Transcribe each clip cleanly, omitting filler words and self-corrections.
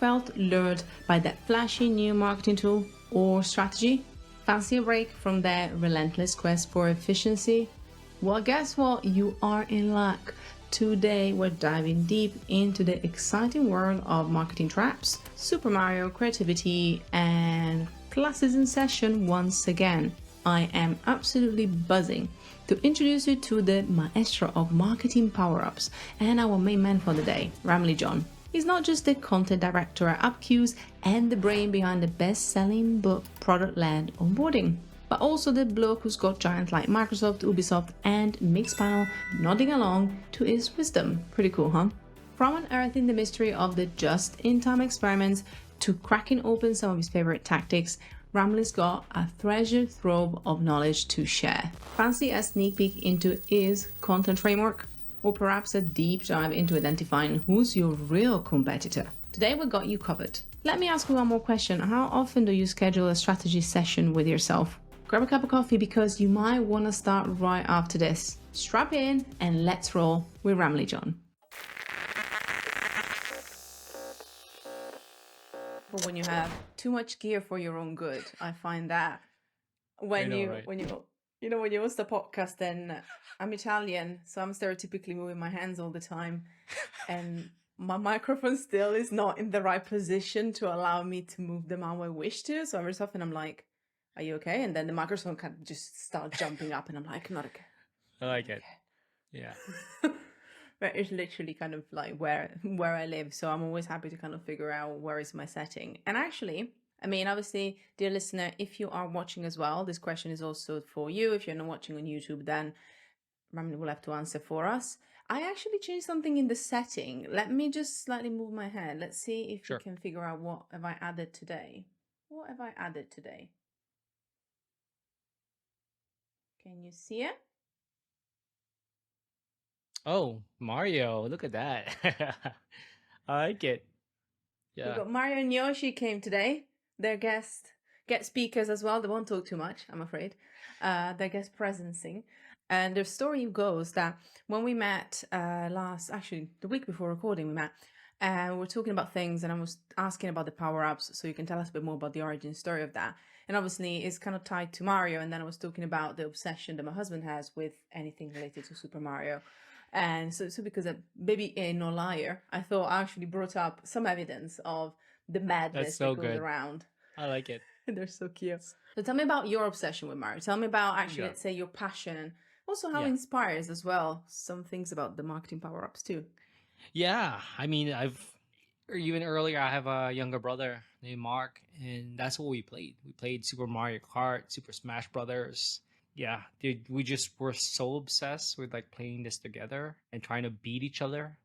felt lured by that flashy new marketing tool or strategy? Fancy a break from their relentless quest for efficiency? Well, guess what? You are in luck. Today, we're diving deep into the exciting world of marketing traps, Super Mario creativity, and classes in session once again. I am absolutely buzzing to introduce you to the maestro of marketing power-ups and our main man for the day, Ramli John. He's not just the content director at UpQs and the brain behind the best-selling book Product-Led Onboarding, but also the bloke who's got giants like Microsoft, Ubisoft, and Mixpanel nodding along to his wisdom. Pretty cool, huh? From unearthing the mystery of the just-in-time experiments to cracking open some of his favorite tactics, Ramli's got a treasure trove of knowledge to share. Fancy a sneak peek into his content framework? Or perhaps a deep dive into identifying who's your real competitor? Today we got you covered. Let me ask you one more question. How often do you schedule a strategy session with yourself? Grab a cup of coffee because you might want to start right after this. Strap in and let's roll with Ramli John. But when you have too much gear for your own good, I find that when you host a podcast, then I'm Italian, so I'm stereotypically moving my hands all the time, and my microphone still is not in the right position to allow me to move them how I wish to. So every so often I'm like, "Are you okay?" And then the microphone kind of just starts jumping up, and I'm like, "Not okay." I like it. Yeah. But it's literally kind of like where I live, so I'm always happy to kind of figure out where is my setting. And actually, I mean, obviously, dear listener, if you are watching as well, this question is also for you. If you're not watching on YouTube, then Ramli will have to answer for us. I actually changed something in the setting. Let me just slightly move my head. Let's see if Sure. we can figure out what have I added today. What have I added today? Can you see it? Oh, Mario, look at that. I like it. We Yeah. got Mario and Yoshi came today. They're guest speakers as well. They won't talk too much, I'm afraid. They're guest presencing. And the story goes that when we met the week before recording, we met. And we were talking about things, and I was asking about the power-ups, so you can tell us a bit more about the origin story of that. And obviously, it's kind of tied to Mario. And then I was talking about the obsession that my husband has with anything related to Super Mario. And so because a baby no liar, I thought I actually brought up some evidence of the madness so that goes good. around. I like it. They're so cute. So tell me about your obsession with Mario. Tell me about actually, Yeah. let's say, your passion, and also how it Yeah. inspires as well some things about the marketing power-ups too. Yeah. I mean, even earlier, I have a younger brother named Mark, and that's what we played. We played Super Mario Kart, Super Smash Brothers. Yeah, dude, we just were so obsessed with like playing this together and trying to beat each other.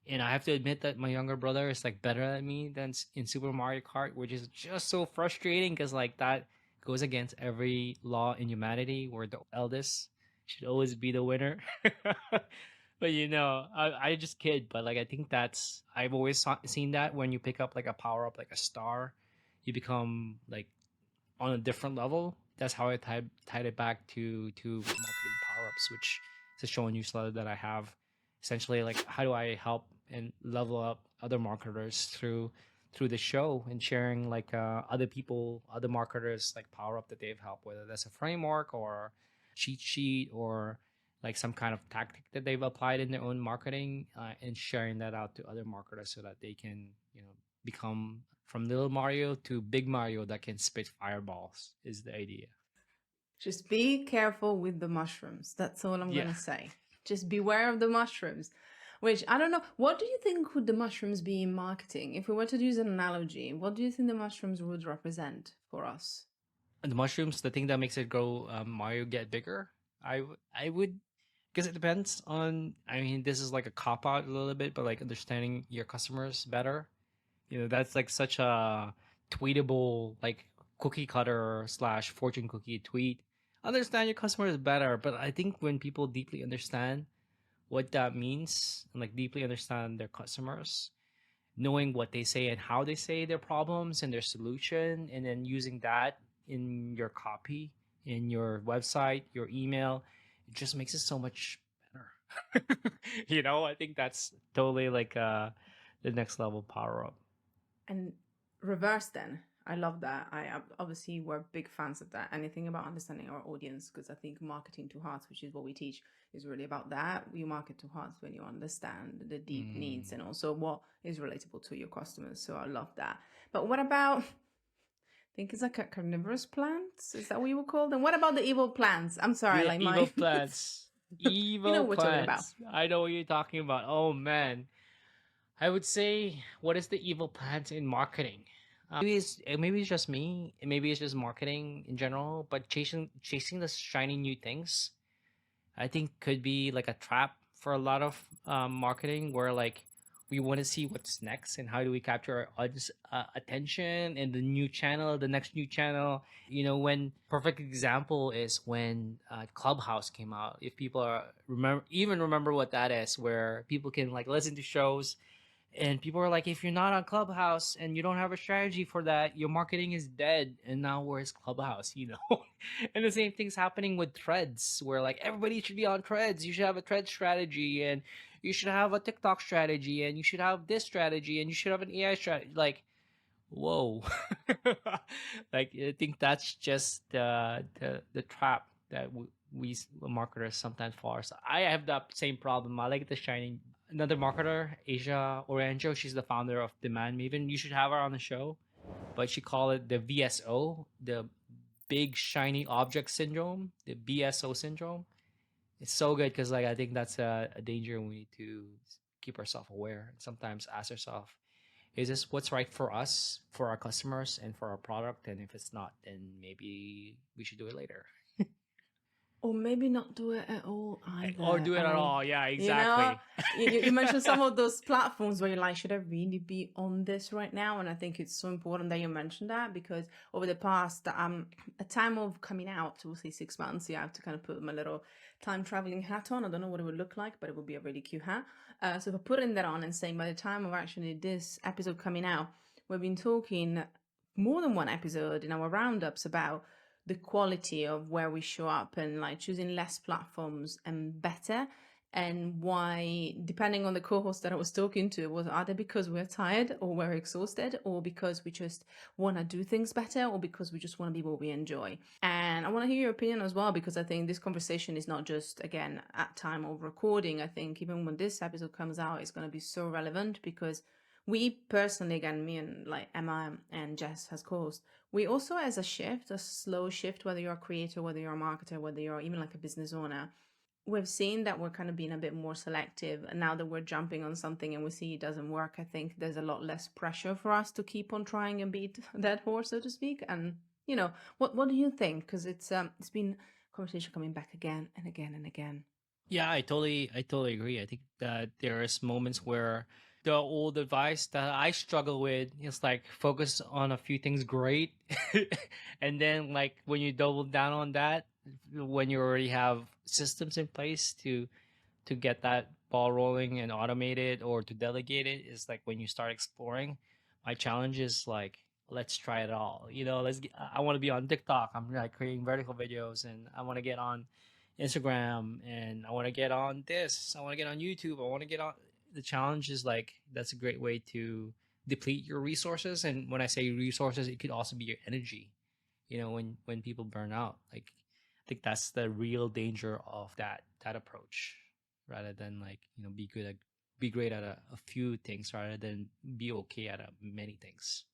And I have to admit that my younger brother is like better at me than in Super Mario Kart, which is just so frustrating because like that goes against every law in humanity where the eldest should always be the winner. But I just kid, but like I think I've always seen that when you pick up like a power up like a star, you become like on a different level. That's how I tied it back to marketing power ups, which is a show and newsletter that I have. Essentially, like how do I help and level up other marketers through the show and sharing like other marketers like power up that they've helped, whether that's a framework or cheat sheet or like some kind of tactic that they've applied in their own marketing, and sharing that out to other marketers so that they can become from little Mario to big Mario that can spit fireballs is the idea. Just be careful with the mushrooms. That's all I'm Yeah. going to say. Just beware of the mushrooms. Which, I don't know, what do you think would the mushrooms be in marketing? If we were to use an analogy, what do you think the mushrooms would represent for us? And the mushrooms, the thing that makes it grow, Mario get bigger. I would, because it depends on. I mean, this is like a cop out a little bit, but like understanding your customers better. That's like such a tweetable like cookie cutter slash fortune cookie tweet. Understand your customers better, but I think when people deeply understand what that means and like deeply understand their customers, knowing what they say and how they say their problems and their solution, and then using that in your copy, in your website, your email, it just makes it so much better. I think that's totally like the next level power up. And reverse then. I love that. Obviously we're big fans of that. Anything about understanding our audience, because I think marketing to hearts, which is what we teach, is really about that. You market to hearts when you understand the deep needs and also what is relatable to your customers. So I love that. But what about, I think it's like a carnivorous plants? Is that what you would call them? What about the evil plants? I'm sorry, The like evil my plants. you know Evil what we're talking about. plants. I know what you're talking about. Oh man. I would say, what is the evil plans in marketing? Maybe it's just me, and maybe it's just marketing in general. But chasing the shiny new things, I think could be like a trap for a lot of marketing, where like we want to see what's next and how do we capture our audience attention and the new channel, the next new channel. When perfect example is when Clubhouse came out. If people are remember what that is, where people can like listen to shows, and people are like, if you're not on Clubhouse and you don't have a strategy for that, your marketing is dead. And now where's Clubhouse, And the same thing's happening with threads, where like everybody should be on threads. You should have a thread strategy, and you should have a TikTok strategy, and you should have this strategy, and you should have an AI strategy. Like, whoa. Like, I think that's just the trap that we marketers sometimes fall. So I have that same problem. I like the shining. Another marketer, Asia Oranjo, she's the founder of Demand Maven. You should have her on the show, but she called it the VSO, the big shiny object syndrome, the BSO syndrome. It's so good because like I think that's a danger. We need to keep ourselves aware and sometimes ask ourselves, is this what's right for us, for our customers, and for our product? And if it's not, then maybe we should do it later. Or maybe not do it at all either. Or do it at all. Yeah, exactly. You mentioned some of those platforms where you're like, should I really be on this right now? And I think it's so important that you mentioned that, because over the past a time of coming out, we'll say 6 months, you have to kind of put my little time traveling hat on. I don't know what it would look like, but it would be a really cute hat. So if I putting that on and saying by the time of actually this episode coming out, we've been talking more than one episode in our roundups about the quality of where we show up and like choosing less platforms and better, and why, depending on the co-host that I was talking to, was either because we're tired or we're exhausted, or because we just want to do things better, or because we just want to be what we enjoy. And I want to hear your opinion as well, because I think this conversation is not just, again, at time of recording. I think even when this episode comes out, it's going to be so relevant, because we personally, again, me and like Emma and Jess as co-hosts, we also, as a shift, a slow shift, whether you're a creator, whether you're a marketer, whether you're even like a business owner, we've seen that we're kind of being a bit more selective. And now that we're jumping on something and we see it doesn't work, I think there's a lot less pressure for us to keep on trying and beat that horse, so to speak. And what do you think? Because it's been conversation coming back again and again and again. Yeah, I totally agree. I think that there is moments where the old advice that I struggle with is like focus on a few things great, and then like when you double down on that, when you already have systems in place to get that ball rolling and automate it or to delegate it, is like when you start exploring. My challenge is like, let's try it all. I want to be on TikTok. I'm like creating vertical videos, and I want to get on Instagram, and I want to get on this. I want to get on YouTube. I want to get on. The challenge is like that's a great way to deplete your resources. And when I say resources, it could also be your energy. When people burn out, like I think that's the real danger of that approach, rather than like be great at a few things rather than be okay at many things.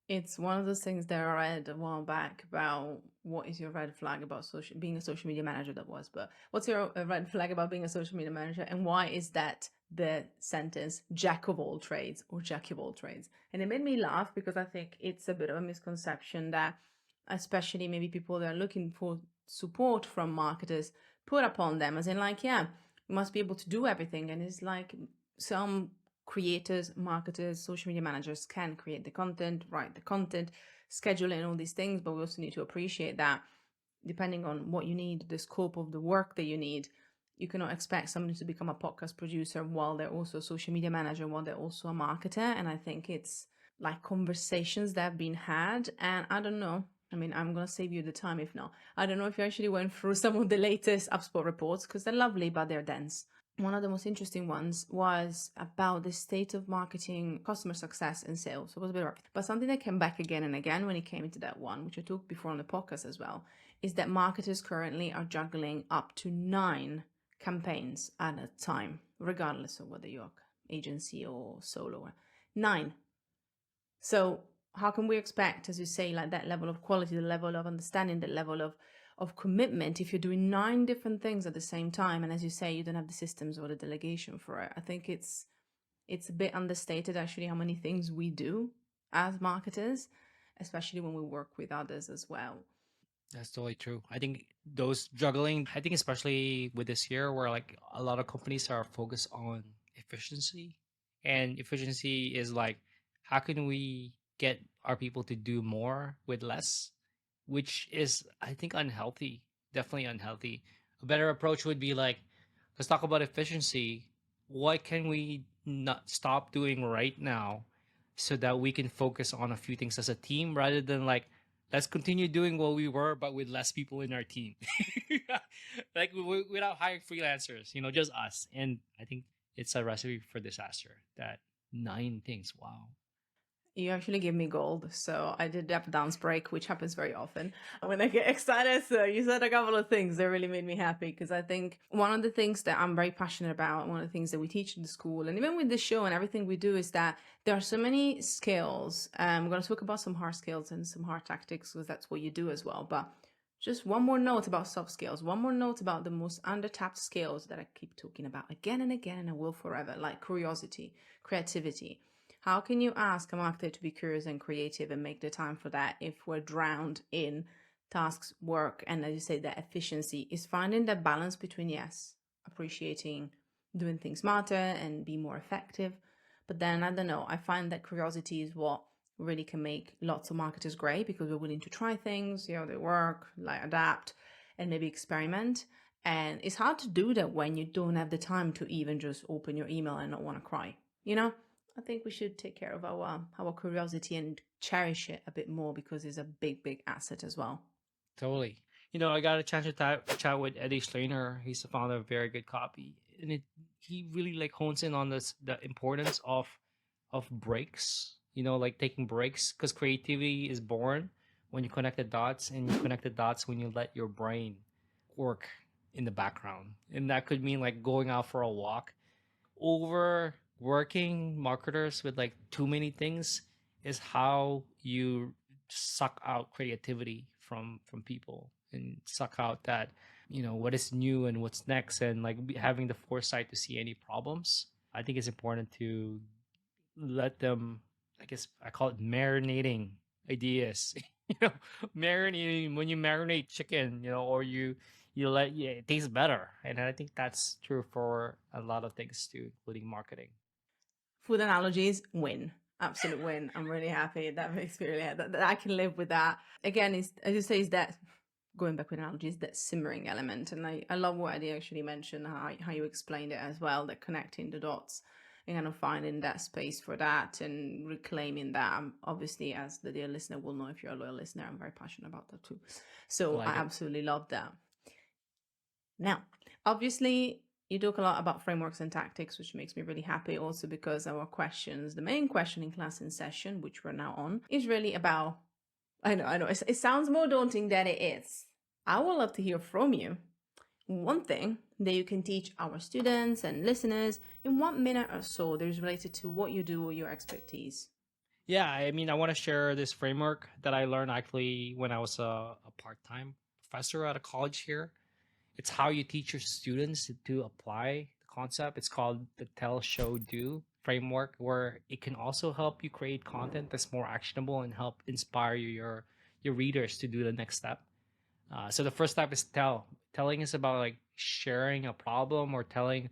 It's one of those things that I read a while back about what is your red flag about being a social media manager, that was, but what's your red flag about being a social media manager, and why is that the sentence jack of all trades or jack of all trades? And it made me laugh, because I think it's a bit of a misconception that especially maybe people that are looking for support from marketers put upon them, as in like, yeah, you must be able to do everything. And it's like some creators, marketers, social media managers can create the content, write the content, schedule it, and all these things, but we also need to appreciate that depending on what you need, the scope of the work that you need, you cannot expect somebody to become a podcast producer while they're also a social media manager, while they're also a marketer. And I think it's like conversations that have been had, and I don't know, I mean, I'm going to save you the time if not. I don't know if you actually went through some of the latest HubSpot reports, because they're lovely, but they're dense. one of the most interesting ones was about the state of marketing, customer success, and sales. So it was a bit rough. But something that came back again and again when it came into that one, which I took before on the podcast as well, is that marketers currently are juggling up to 9 campaigns at a time, regardless of whether you're agency or solo. 9. So how can we expect, as you say, like that level of quality, the level of understanding, the level of commitment if you're doing 9 different things at the same time, and as you say, you don't have the systems or the delegation for it? I think it's a bit understated actually how many things we do as marketers, especially when we work with others as well. That's totally true. I think those juggling, I think especially with this year where like a lot of companies are focused on efficiency, and efficiency is like how can we get our people to do more with less, which is I think unhealthy, definitely unhealthy. A better approach would be like, let's talk about efficiency. What can we not stop doing right now so that we can focus on a few things as a team rather than like let's continue doing what we were but with less people in our team. Like without hiring freelancers, just us. And I think it's a recipe for disaster. That 9 things, wow. You actually give me gold. So I did up dance break, which happens very often when I get excited. So you said a couple of things that really made me happy, because I think one of the things that I'm very passionate about, one of the things that we teach in the school, and even with the show and everything we do, is that there are so many skills. We're going to talk about some hard skills and some hard tactics, because that's what you do as well. But just one more note about soft skills, one more note about the most undertapped skills that I keep talking about again and again, and I will forever, like curiosity, creativity. How can you ask a marketer to be curious and creative and make the time for that if we're drowned in tasks, work, and as you say, that efficiency is finding that balance between, yes, appreciating doing things smarter and be more effective. But then I don't know, I find that curiosity is what really can make lots of marketers great, because we're willing to try things, see how they work, like adapt and maybe experiment. And it's hard to do that when you don't have the time to even just open your email and not want to cry, you know? I think we should take care of our curiosity and cherish it a bit more, because it's a big asset as well. Totally. I got a chance to chat with Eddie Schlainer. He's the founder of Very Good Copy, and he really like hones in on the importance of breaks. Like taking breaks, because creativity is born when you connect the dots, and you connect the dots when you let your brain work in the background, and that could mean like going out for a walk. Overworking marketers with like too many things is how you suck out creativity from people and suck out that what is new and what's next, and like having the foresight to see any problems. I think it's important to let them, I guess I call it marinating ideas. you know Marinating, when you marinate chicken, or you let, yeah, it tastes better. And I think that's true for a lot of things too, including marketing. Food analogies win. Absolute win. I'm really happy. That makes me really happy. That I can live with that. Again, is as you say, is that going back with analogies, that simmering element. And I love what Eddie actually mentioned, how you explained it as well, that connecting the dots and kind of finding that space for that and reclaiming that. Obviously, as the dear listener will know, if you're a loyal listener, I'm very passionate about that too. I So I like it. absolutely love that. Now, obviously, you talk a lot about frameworks and tactics, which makes me really happy also, because our questions, the main question in class in session, which we're now on, is really about, I know, it sounds more daunting than it is. I would love to hear from you. One thing that you can teach our students and listeners in 1 minute or so that is related to what you do or your expertise. Yeah, I mean, I want to share this framework that I learned actually when I was a part-time professor at a college here. It's how you teach your students to apply the concept. It's called the Tell, Show, Do framework, where it can also help you create content that's more actionable and help inspire your readers to do the next step. So the first step is tell. Telling is about like sharing a problem or telling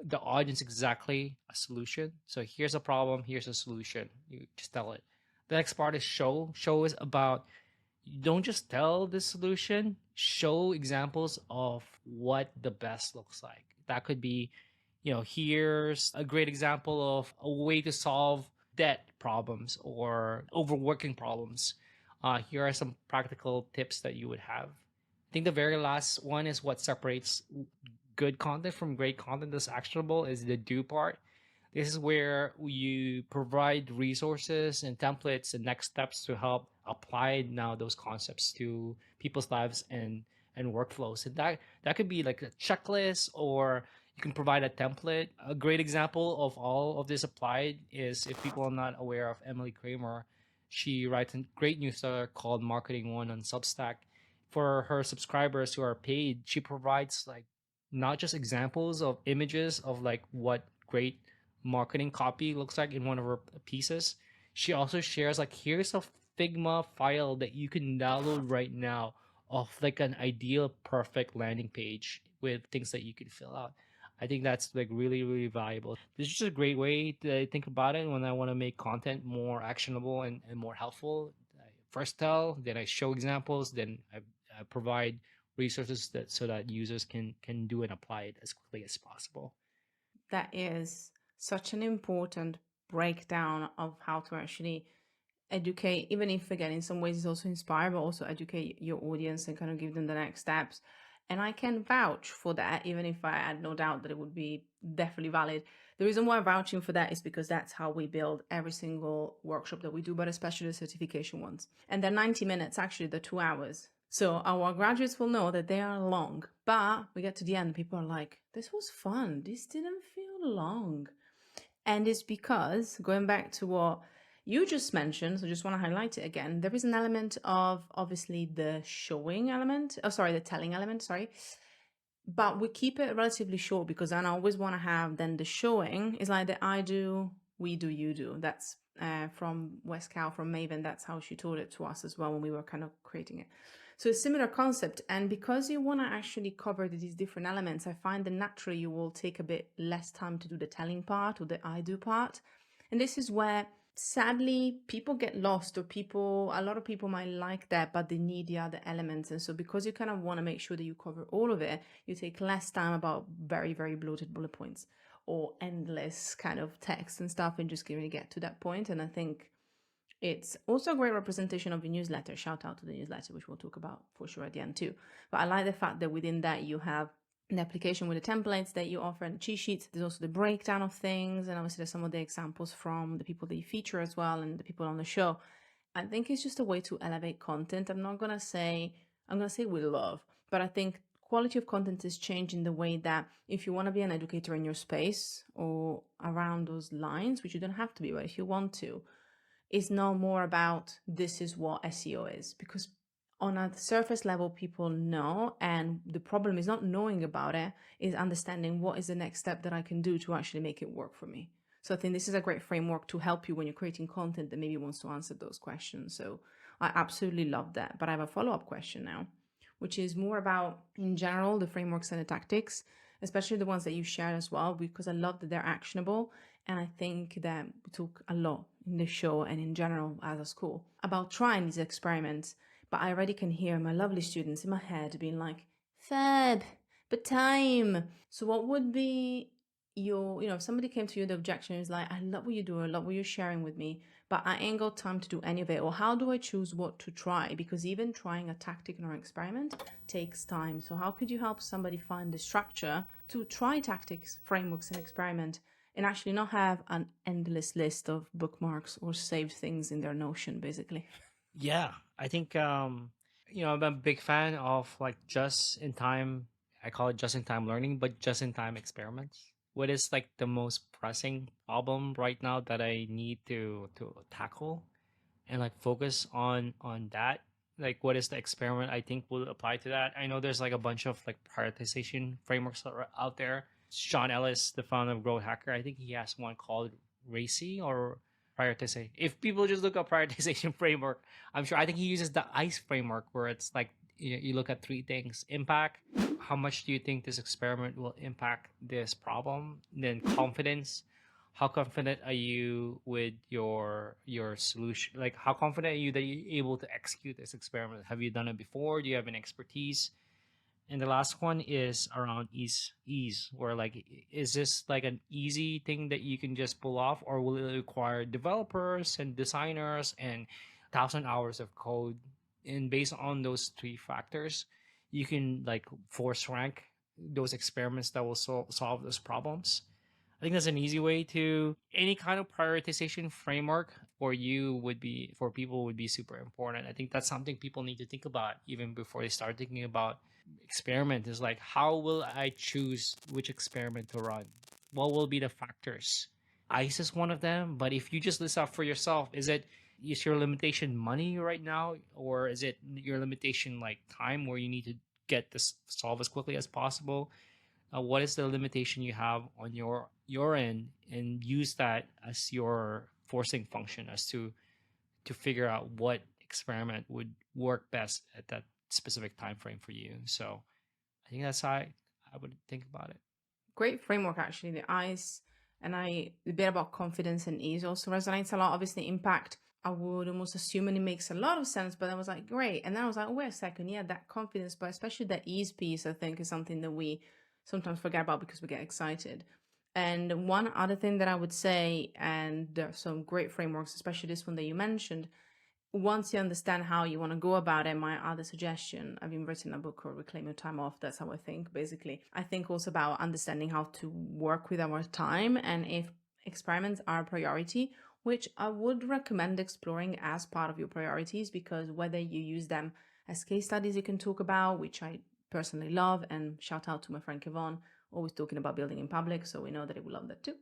the audience exactly a solution. So here's a problem, here's a solution. You just tell it. The next part is show. Show is about, don't just tell the solution, show examples of what the best looks like. That could be, here's a great example of a way to solve debt problems or overworking problems. Here are some practical tips that you would have. I think the very last one is what separates good content from great content that's actionable is the do part. This is where you provide resources and templates and next steps to help apply now those concepts to people's lives and workflows. And that could be like a checklist, or you can provide a template. A great example of all of this applied is, if people are not aware of Emily Kramer, she writes a great newsletter called Marketing One on Substack. For her subscribers who are paid, she provides like not just examples of images of like what great marketing copy looks like in one of her pieces. She also shares like, here's a Figma file that you can download right now of like an ideal perfect landing page with things that you can fill out. I think that's like really, really valuable. This is just a great way to think about it when I want to make content more actionable and more helpful. I first tell, then I show examples, then I provide resources that so that users can do and apply it as quickly as possible. That is such an important breakdown of how to actually educate, even if again in some ways it's also inspire, but also educate your audience and kind of give them the next steps. And I can vouch for that, even if I had no doubt that it would be definitely valid. The reason why I'm vouching for that is because that's how we build every single workshop that we do, but especially the certification ones. And they're 90 minutes, actually, they're 2 hours. So our graduates will know that they are long, but we get to the end, people are like, this was fun. This didn't feel long. And it's because, going back to what you just mentioned, so just want to highlight it again, there is an element of obviously the showing element, the telling element, sorry. But we keep it relatively short because I always want to have then the showing is like the I do, we do, you do. That's from West Cow, from Maven. That's how she taught it to us as well when we were kind of creating it. So a similar concept. And because you want to actually cover these different elements, I find that naturally you will take a bit less time to do the telling part or the I do part. And this is where sadly people get lost, or a lot of people might like that, but they need the other elements. And so because you kind of want to make sure that you cover all of it, you take less time about very, very bloated bullet points or endless kind of text and stuff, and just really get to that point. And I think it's also a great representation of the newsletter. Shout out to the newsletter, which we'll talk about for sure at the end too. But I like the fact that within that you have an application with the templates that you offer and the cheat sheets. There's also the breakdown of things, and obviously there's some of the examples from the people that you feature as well and the people on the show. I think it's just a way to elevate content. I'm gonna say with love, but I think quality of content is changing the way that if you want to be an educator in your space or around those lines, which you don't have to be, but if you want to, is no more about this is what SEO is, because on a surface level people know, and the problem is not knowing about it, is understanding what is the next step that I can do to actually make it work for me. So I think this is a great framework to help you when you're creating content that maybe wants to answer those questions. So I absolutely love that. But I have a follow-up question now, which is more about in general the frameworks and the tactics, especially the ones that you shared as well, because I love that they're actionable. And I think that we talk a lot in the show and in general as a school about trying these experiments. But I already can hear my lovely students in my head being like, Fab, but time. So what would be your, if somebody came to you, the objection is like, I love what you do, I love what you're sharing with me, but I ain't got time to do any of it. Or how do I choose what to try? Because even trying a tactic or experiment takes time. So how could you help somebody find the structure to try tactics, frameworks, and experiment, and actually not have an endless list of bookmarks or saved things in their Notion, basically? Yeah, I think I'm a big fan of like just in time. I call it just in time learning, but just in time experiments. What is like the most pressing problem right now that I need to tackle and like focus on that? Like, what is the experiment I think will apply to that? I know there's like a bunch of like prioritization frameworks out there. Sean Ellis, the founder of Growth Hacker, I think he has one called RACI or prioritization. If people just look up prioritization framework, I think he uses the ICE framework, where it's like you look at three things: impact, how much do you think this experiment will impact this problem, then confidence, how confident are you with your solution, like how confident are you that you're able to execute this experiment, have you done it before, do you have an expertise, and the last one is around ease, where like is this like an easy thing that you can just pull off, or will it require developers and designers and 1,000 hours of code? And based on those three factors, you can like force rank those experiments that will solve those problems. I think that's an easy way to any kind of prioritization framework for you would be for people would be super important. I think that's something people need to think about even before they start thinking about experiment is like how will I choose which experiment to run? What will be the factors? Ice is one of them, but if you just list out for yourself, is your limitation money right now, or is it your limitation like time where you need to get this solved as quickly as possible? What is the limitation you have on your end, and use that as your forcing function as to figure out what experiment would work best at that specific time frame for you. So I think that's how I would think about it. Great framework, actually. The eyes and the bit about confidence and ease also resonates a lot. Obviously, impact, I would almost assume, and it makes a lot of sense, but I was like, great. And then I was like, wait a second, yeah, that confidence, but especially the ease piece, I think, is something that we sometimes forget about because we get excited. And one other thing that I would say, and there are some great frameworks, especially this one that you mentioned, once you understand how you want to go about it, my other suggestion, I've been writing a book called Reclaim Your Time Off. That's how I think, basically. I think also about understanding how to work with our time, and if experiments are a priority, which I would recommend exploring as part of your priorities, because whether you use them as case studies you can talk about, which I personally love, and shout out to my friend Kevon, always talking about building in public, so we know that he will love that too.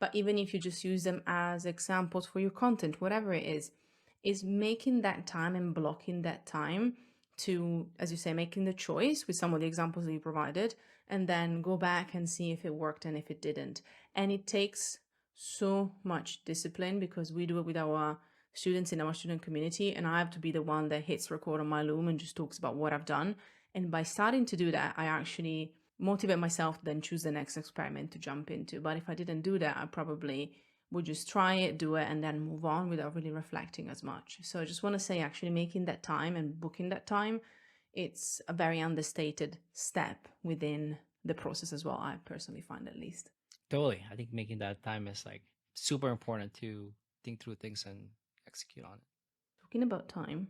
But even if you just use them as examples for your content, whatever it is making that time and blocking that time to, as you say, making the choice with some of the examples that you provided, and then go back and see if it worked and if it didn't. And it takes so much discipline, because we do it with our students in our student community, and I have to be the one that hits record on my Loom and just talks about what I've done. And by starting to do that, I actually motivate myself to then choose the next experiment to jump into. But if I didn't do that, I probably would just try it, do it, and then move on without really reflecting as much. So I just want to say, actually making that time and booking that time, it's a very understated step within the process as well, I personally find, at least. Totally. I think making that time is like super important to think through things and execute on it. Talking about time,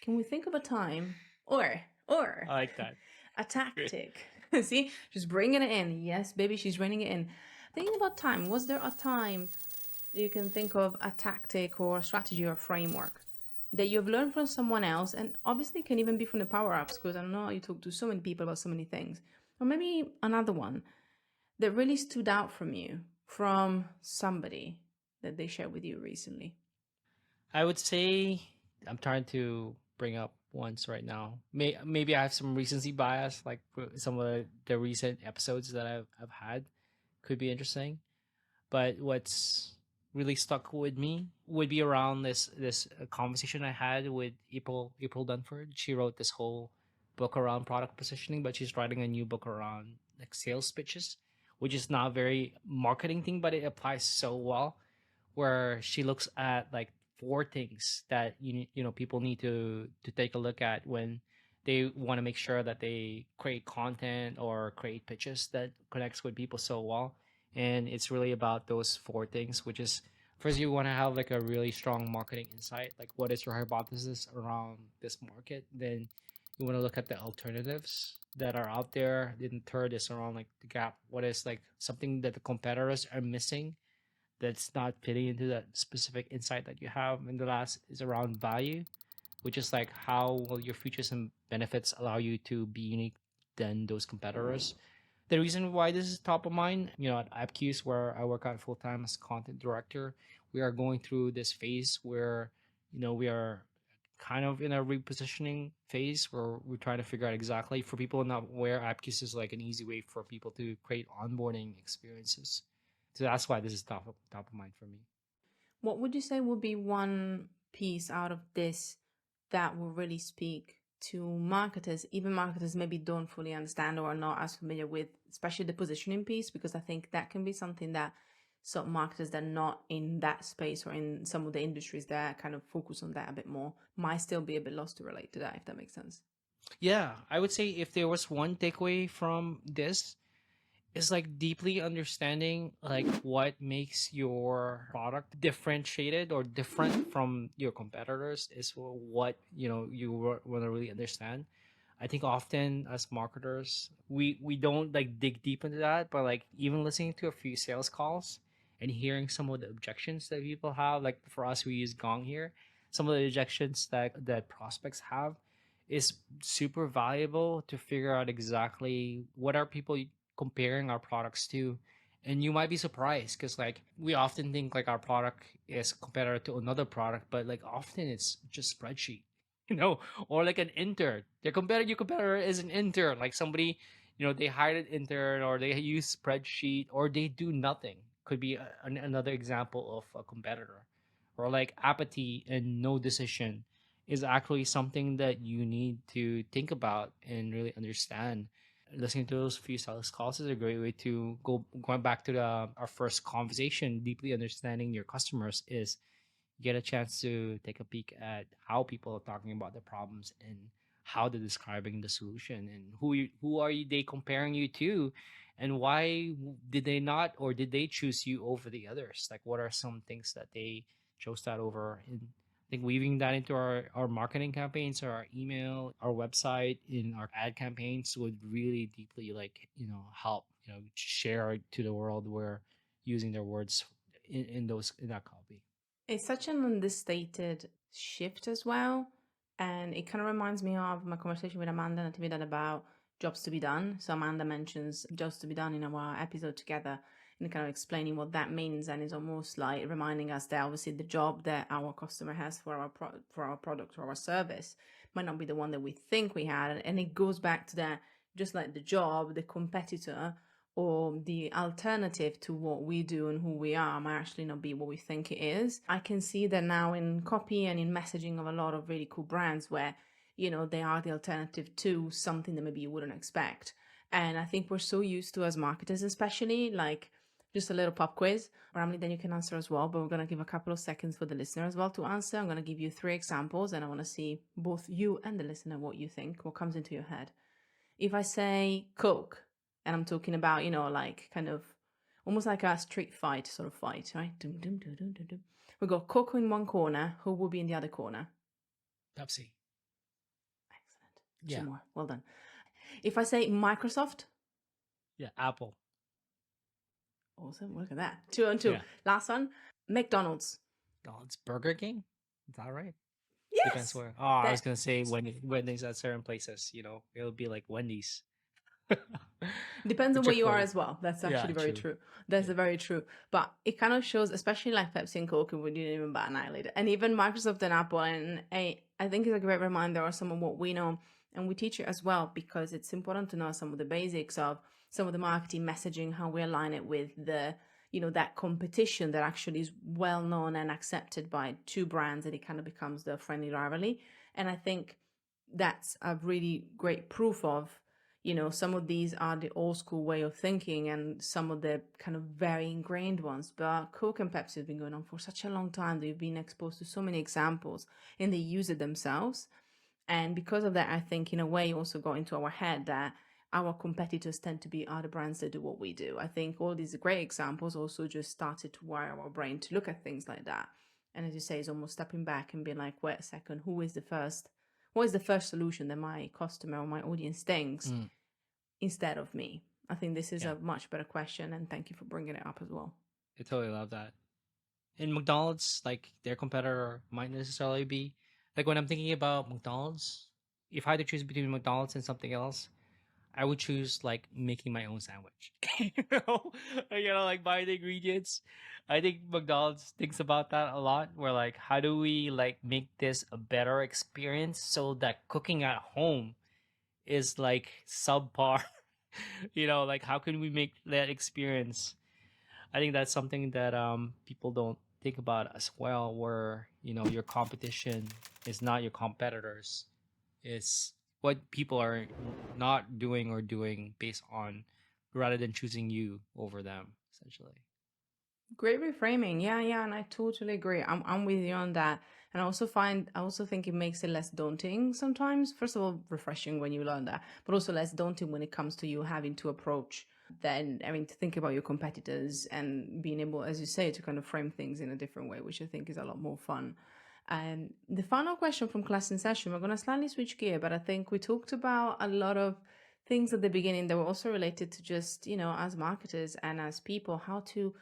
can we think of a time or I like that. a tactic? See, just bringing it in. Yes, baby, she's bringing it in. Thinking about time, was there a time you can think of, a tactic or a strategy or framework that you've learned from someone else, and obviously can even be from the power ups, because I know you talk to so many people about so many things, or maybe another one that really stood out from you, from somebody that they shared with you recently? I would say I'm trying to bring up ones right now. Maybe I have some recency bias, like some of the recent episodes that I've had could be interesting. But what's really stuck with me would be around this conversation I had with April Dunford. She wrote this whole book around product positioning, but she's writing a new book around like sales pitches, which is not very marketing thing, but it applies so well. Where she looks at like four things that people need to take a look at when they want to make sure that they create content or create pitches that connects with people so well. And it's really about those four things, which is first you want to have like a really strong marketing insight, like what is your hypothesis around this market. Then you want to look at the alternatives that are out there. Then third is around like the gap, what is like something that the competitors are missing that's not fitting into that specific insight that you have. And the last is around value, which is like how will your features and benefits allow you to be unique than those competitors. The reason why this is top of mind, at AppQs, where I work out full time as content director, we are going through this phase where, we are kind of in a repositioning phase where we're trying to figure out exactly, for people not aware, AppQs is like an easy way for people to create onboarding experiences. So that's why this is top of mind for me. What would you say would be one piece out of this that will really speak to marketers, even marketers maybe don't fully understand or are not as familiar with, especially the positioning piece? Because I think that can be something that some marketers that are not in that space or in some of the industries that kind of focus on that a bit more might still be a bit lost to relate to that, if that makes sense. Yeah, I would say if there was one takeaway from this, is like deeply understanding like what makes your product differentiated or different from your competitors is what you want to really understand. I think often as marketers, we don't like dig deep into that, but like even listening to a few sales calls and hearing some of the objections that people have, like for us we use Gong here, some of the objections that prospects have is super valuable to figure out exactly what are people comparing our products to. And you might be surprised because like we often think like our product is competitor to another product, but like often it's just spreadsheet. You know, or like an intern. Your competitor is an intern, like somebody, they hired an intern or they use spreadsheet or they do nothing. Could be another example of a competitor, or like apathy and no decision is actually something that you need to think about and really understand. Listening to those few sales calls is a great way to going back to our first conversation. Deeply understanding your customers is get a chance to take a peek at how people are talking about the problems and how they're describing the solution and who are they comparing you to, and why did they not or did they choose you over the others, like what are some things that they chose that over. And I think weaving that into our marketing campaigns or our email, our website, in our ad campaigns would really deeply like help share to the world where using their words in that copy. It's such an understated shift as well. And it kind of reminds me of my conversation with Amanda and Natividad about jobs to be done. So Amanda mentions jobs to be done in our episode together and kind of explaining what that means. And it's almost like reminding us that obviously the job that our customer has for our product or our service might not be the one that we think we had. And it goes back to that, just like the job, the competitor or the alternative to what we do and who we are might actually not be what we think it is. I can see that now in copy and in messaging of a lot of really cool brands where, they are the alternative to something that maybe you wouldn't expect. And I think we're so used to, as marketers especially, like just a little pop quiz. Ramli, then you can answer as well, but we're going to give a couple of seconds for the listener as well to answer. I'm going to give you 3 examples and I want to see both you and the listener what you think, what comes into your head. If I say Coke, and I'm talking about, like kind of almost like a street fight sort of fight, right? Dum, dum, dum, dum, dum, dum. We got Coco in one corner. Who will be in the other corner? Pepsi. Excellent. Yeah. 2 more. Well done. If I say Microsoft, Yeah. Apple. awesome. Look at that. 2 on 2. Yeah. Last one, McDonald's. Oh, it's Burger King. Is that right? Depends Yes. where. Oh, I was That gonna say Wendy's at certain places. It'll be like Wendy's. depends The on where you are Chick-fil-A. as well. That's Yeah, actually very true. true. That's Yeah. very true. But it kind of shows, especially like Pepsi and Coke, we didn't even bat an eyelid. And even Microsoft and Apple. And I think it's a great reminder of some of what we know. And we teach it as well because it's important to know some of the basics of some of the marketing messaging, how we align it with the, that competition that actually is well known and accepted by 2 brands, and it kind of becomes the friendly rivalry. And I think that's a really great proof of, some of these are the old school way of thinking and some of the kind of very ingrained ones. But Coke and Pepsi has been going on for such a long time. They've been exposed to so many examples and they use it themselves. And because of that, I think in a way also got into our head that our competitors tend to be other brands that do what we do. I think all these great examples also just started to wire our brain to look at things like that. And as you say, it's almost stepping back and being like, wait a second, what is the first solution that my customer or my audience thinks Mm, instead of me? I think this is yeah. a much better question, and thank you for bringing it up as well. I totally love that. In McDonald's, like their competitor might necessarily be like when I'm thinking about McDonald's, if I had to choose between McDonald's and something else, I would choose like making my own sandwich. Like buy the ingredients. I think McDonald's thinks about that a lot. Where like, how do we like make this a better experience so that cooking at home is like subpar? Like how can we make that experience? I think that's something that people don't think about as well. Where your competition is not your competitors, is what people are not doing or doing based on rather than choosing you over them essentially. Great reframing. Yeah, yeah, and I totally agree. I'm with you on that. And I also think it makes it less daunting sometimes. First of all, refreshing when you learn that, but also less daunting when it comes to you having to approach then having to think about your competitors and being able, as you say, to kind of frame things in a different way, which I think is a lot more fun. The final question from class in session, we're going to slightly switch gear, but I think we talked about a lot of things at the beginning that were also related to just, as marketers and as people, how to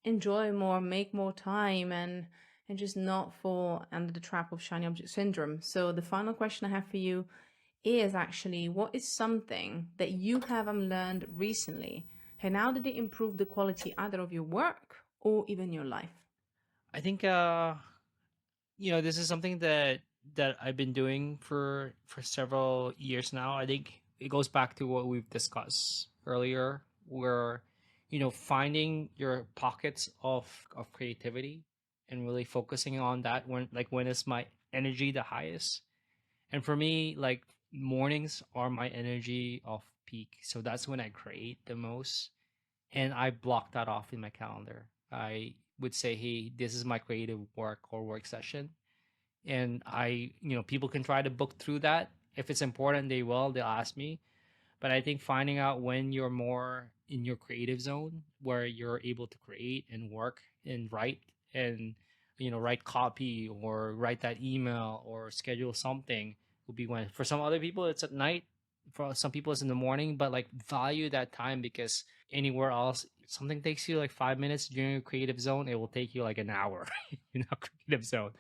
enjoy more, make more time, and just not fall under the trap of shiny object syndrome. So the final question I have for you is actually, what is something that you have learned recently, and how did it improve the quality either of your work or even your life? I think this is something that I've been doing for several years now. I think it goes back to what we've discussed earlier, where finding your pockets of creativity and really focusing on that when is my energy the highest. And for me, like, mornings are my energy off peak, so that's when I create the most, and I block that off in my calendar. I would say, hey, this is my creative work session, and people can try to book through that. If it's important, they'll ask me. But I think finding out when you're more in your creative zone, where you're able to create and work and write, and write copy or write that email or schedule something, will be when. For some other people it's at night, for some people it's in the morning, but like, value that time, because anywhere else, something takes you like 5 minutes during your creative zone, it will take you like an hour. Creative zone.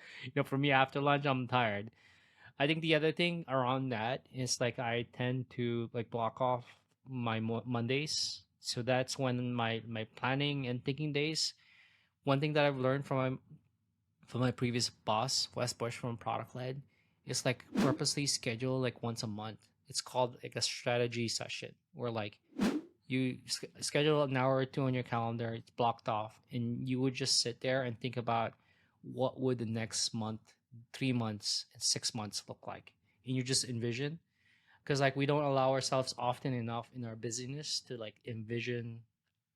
For me, after lunch, I'm tired. I think the other thing around that is, like, I tend to like block off my Mondays. So that's when my planning and thinking days. One thing that I've learned from my previous boss, Wes Bush from Product Led, is like purposely schedule like once a month. It's called like a strategy session, where like you schedule an hour or two on your calendar. It's blocked off, and you would just sit there and think about what would the next month, 3 months, and 6 months look like, and you just envision. Because like, we don't allow ourselves often enough in our busyness to like envision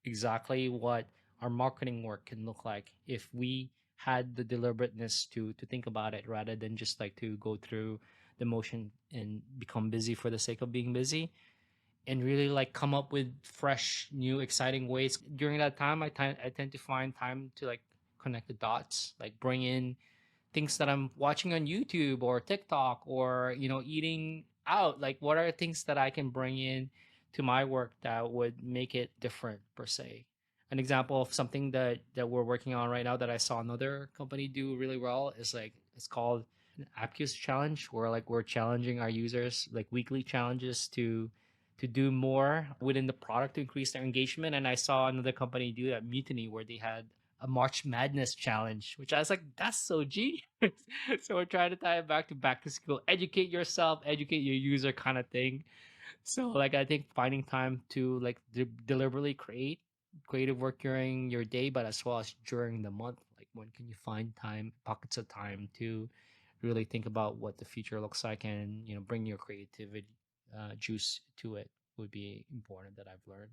exactly what our marketing work can look like if we had the deliberateness to think about it, rather than just like to go through the motion and become busy for the sake of being busy, and really like come up with fresh, new, exciting ways. During that time, I tend to find time to like connect the dots, like bring in things that I'm watching on YouTube or TikTok, or eating out. Like, what are things that I can bring in to my work that would make it different, per se? An example of something that we're working on right now that I saw another company do really well is, like, it's called an Apcus challenge, where like we're challenging our users, like weekly challenges to do more within the product to increase their engagement. And I saw another company do that, Mutiny, where they had a March Madness challenge, which I was like, that's so genius. So we're trying to tie it back to school, educate yourself, educate your user, kind of thing. So like, I think finding time to like deliberately create creative work during your day, but as well as during the month, like, when can you find time, pockets of time, to really think about what the future looks like, and bring your creativity juice to it, would be important, that I've learned.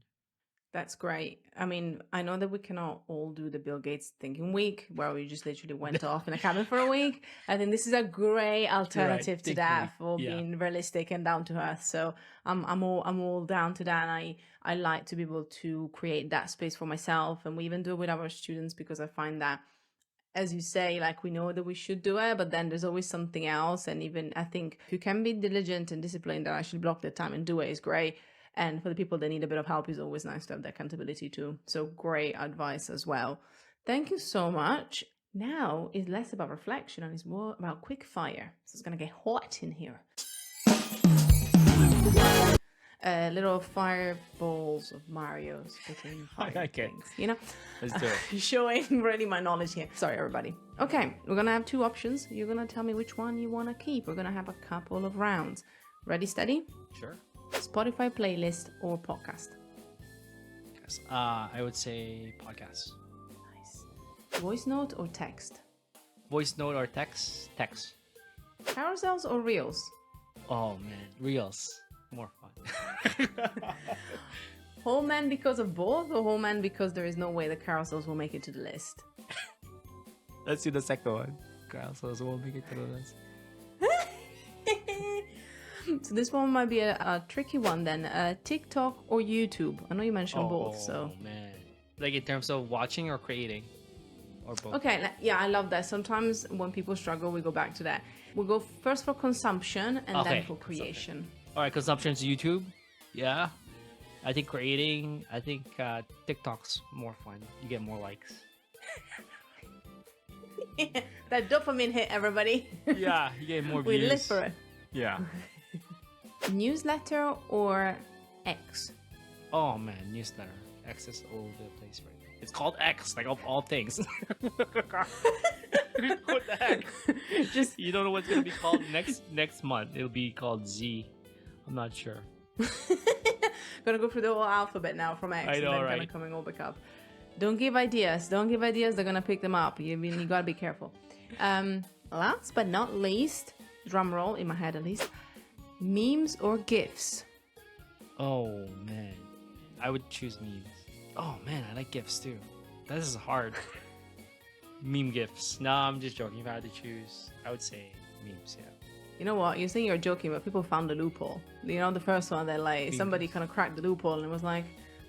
That's great. I mean, I know that we cannot all do the Bill Gates thinking week where we just literally went off in a cabin for a week. I think this is a great alternative to Think that week. for Yeah. being realistic and down to earth. So I'm all down to that. And I like to be able to create that space for myself. And we even do it with our students, because I find that, as you say, like, we know that we should do it, but then there's always something else. And even I think if you can be diligent and disciplined and actually block the time and do it, is great. And for the people that need a bit of help, it's always nice to have that accountability too. So great advice as well. Thank you so much. Now is less about reflection and it's more about quick fire. So it's going to get hot in here. Little fireballs of Mario spitting fire Okay. things, Let's do it. Showing really my knowledge here. Sorry, everybody. Okay, we're gonna have two options. You're gonna tell me which one you want to keep. We're gonna have a couple of rounds. Ready, steady? Sure. Spotify playlist or podcast? Yes. I would say podcast. Nice. Voice note or text? Voice note or text? Text. Carousels or reels? Oh man, reels. More fun. Whole man because of both, or whole man because there is no way the carousels will make it to the list? Let's do the second one. Carousels won't make it to the list. So this one might be a tricky one then. TikTok or YouTube? I know you mentioned both, so. Man. Like, in terms of watching or creating? or both? Okay, yeah, I love that. Sometimes when people struggle, we go back to that. We'll go first for consumption and then for creation. All right, consumption's YouTube. Yeah. I think creating, TikTok's more fun. You get more likes. That dopamine hit, everybody. Yeah, you get more We views. live for it. Yeah. Newsletter or X? Oh man, newsletter. X is all over the place right now. It's called X, like of all things. What the heck? Just You don't know what's gonna be called next month. It'll be called Z. I'm not sure. gonna go through the whole alphabet now from X I know, and then kind right? of coming all back up. Don't give ideas. Don't give ideas. They're gonna pick them up. You gotta be careful. Last but not least, drum roll in my head at least. Memes or GIFs? Oh man, I would choose memes. Oh man, I like GIFs too. This is hard. Meme GIFs. No, I'm just joking. If I had to choose, I would say memes. Yeah. You know what? You're saying you're joking, but people found the loophole. You know, the first one that like somebody kind of cracked the loophole and it was like,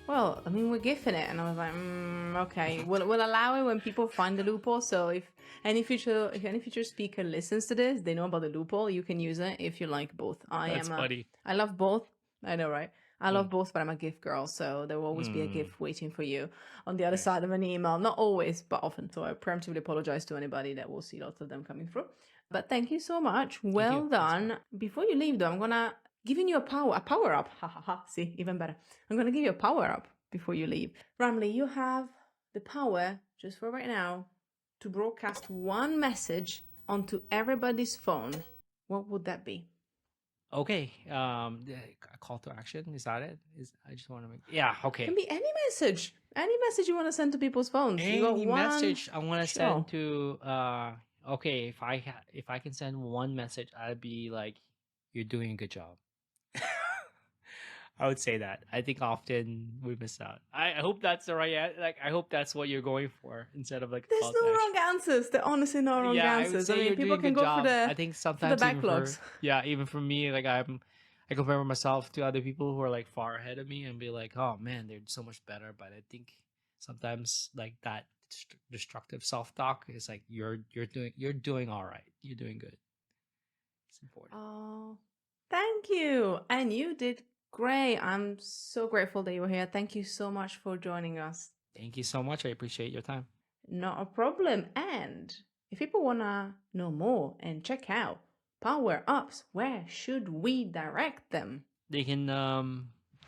well, I mean, we're gifting it, and I was like, okay, we'll allow it when people find the loophole. So if any future speaker listens to this, they know about the loophole. You can use it if you like both. That's funny. I love both. I know, right? I love both, but I'm a gift girl, so there will always be a gift waiting for you on the other side of an email. Not always, but often. So I preemptively apologize to anybody that will see lots of them coming through. But thank you so much. Well done. Before you leave, though, I'm gonna giving you a power up. Ha ha ha. See, even better. I'm gonna give you a power up before you leave. Ramli, you have the power, just for right now, to broadcast one message onto everybody's phone. What would that be? Okay. A call to action. Is that it? I just want to make. Yeah. Okay. It can be any message. Any message you want to send to people's phones. You got Any one message I want to show. send to. Okay. If I can send one message, I'd be like, "You're doing a good job." I would say that. I think often we miss out. I hope that's the right. Like, I hope that's what you're going for instead of like. There's call no to action. wrong answers. There are honestly no wrong Yeah, I would answers. say I mean, you're people doing a can good go for job. the I think sometimes even backlogs. even for me, like I compare myself to other people who are like far ahead of me and be like, oh man, they're so much better. But I think sometimes like that destructive self-talk is like you're doing all right. You're doing good. It's important. Oh, thank you. And you did great. I'm so grateful that you were here. Thank you so much for joining us. Thank you so much. I appreciate your time. Not a problem. And if people want to know more and check out Power Ups, where should we direct them? They can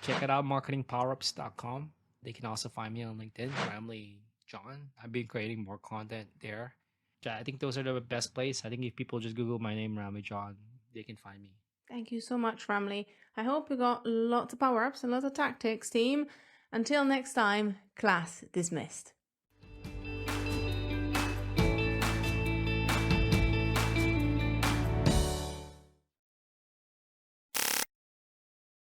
check it out, marketingpowerups.com. They can also find me on LinkedIn, Ramli John. I've been creating more content there. I think those are the best place. I think if people just Google my name, Ramli John, they can find me. Thank you so much, Ramli. I hope you got lots of power-ups and lots of tactics, team. Until next time, class dismissed.